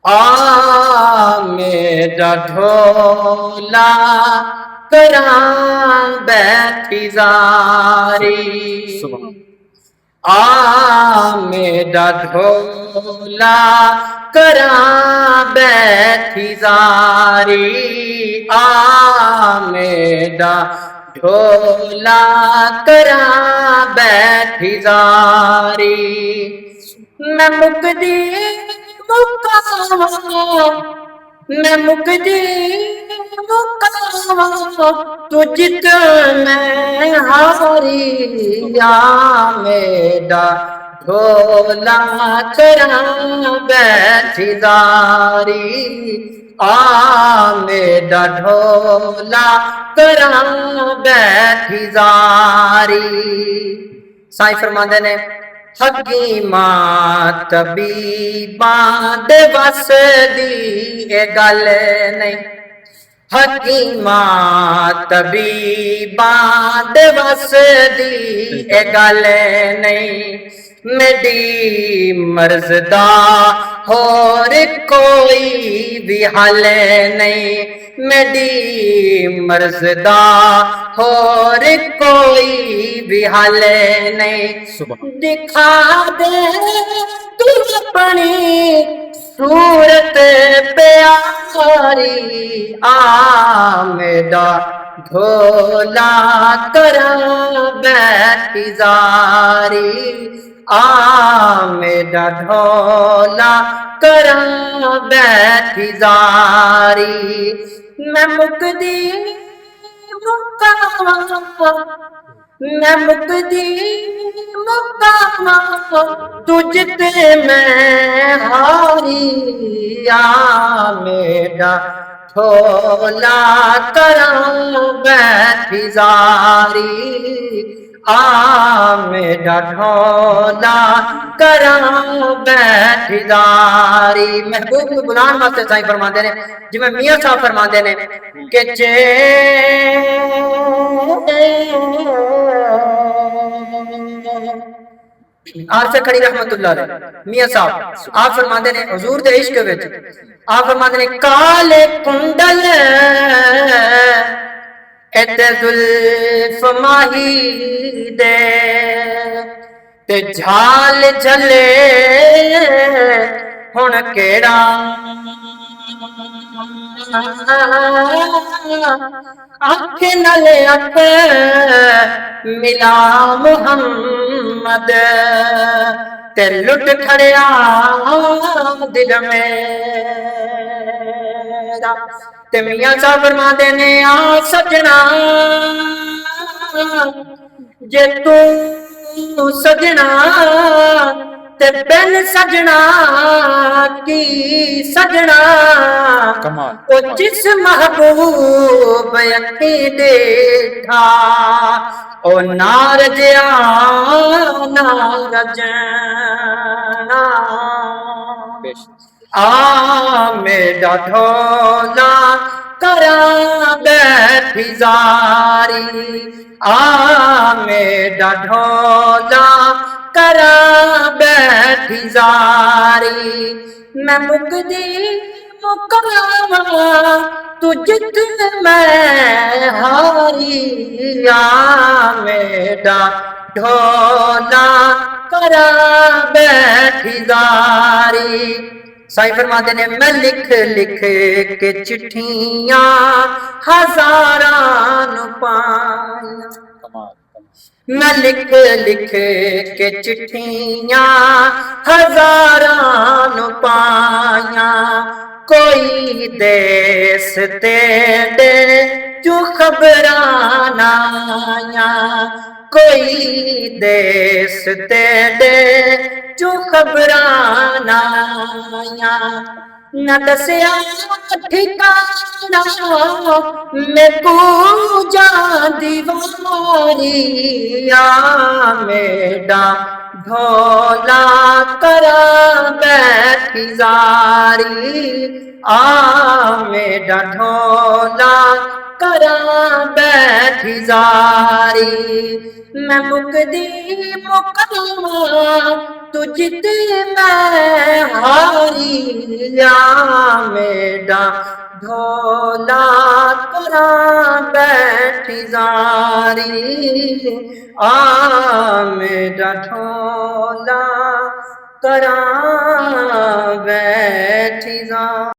आ मेरा ढोला करां बैठी जारी। आ मेरा ढोला करां बैठी जारी। आ मेरा ढोला करां बैठी जारी। मैं मुकदी मुकावा, मैं मुकदी मुकावा, तू जित मैं हारी। या मेरा ढोला करां बैठी जारी। आ मेरा ढोला करां बैठी जारी। साईं फरमांदे ने हकीमां तबीबां दे वस दी ए गल नहीं। हकीमां तबीबां दे वस दी ए गल नहीं। मेरी मर्ज दा होर कोई भी हल नहीं। मेरी मर्ज दा होर कोई भी हल नहीं। दिखा दे तू अपनी सूरत प्यारी। आ मेरा ढोला करां बैठी जारी। आ मेरा ढोला करां बैठी जारी। मैं मुकदी मुकावा, मैं मुकदी मुकावा, तुझते मैं हारी। आ मेरा ढोला करां बैठी जारी। आ मेरा ढोला करां बैठी जारी। महबूब को बुलाने वास्ते साईं फरमाते ने, जिवें मियां साहब फरमाते ने कि आरसे खड़ी रहमतुल्लाह अलैह मियां साहब आप फरमाते ने हुजूर दे इश्क विच आप फरमाते ने काले कुंडल एते जुल्फ माही दे ते झाल झले हुण केड़ा अख नल अख मिला मुहम्मद ते लुट खड़िया दिल मेरा। ते मियां साहब फरमाते ने आ सजना जे तू सजना ते बिन सजना की सजना। ओ जिस महबूब अखी देखा ओ नार जया नार जना। आ मेरा ढोला करां बैठी जारी। आ मेरा ढोला करां बैठी जारी। मैं मुकदी मुकावा, तू जित मैं हारी। आ मेरा ढोला करां बैठी जारी। साईं फरमाते ने मैं लिख लिख के चिट्ठियां हजारां नू पाईयां। मैं लिख लिख के चिट्ठियां हजारां नू पाईयां। कोई देस तेरे जो खबरां ना आईयां। कोई देस तेरे जो खबरां ना आईयां। न दसिया ठिकाना मैनू जांदी वारी। आ मेरा ढोला करां बैठी जारी। आ मेरा ढोला करां बैठी जारी। मैं मुकदी मुकदमा तुझ ते मैं हारिया मेरा ढोला करा बैठी जारी मेरा ढोला करा बैठी जारी।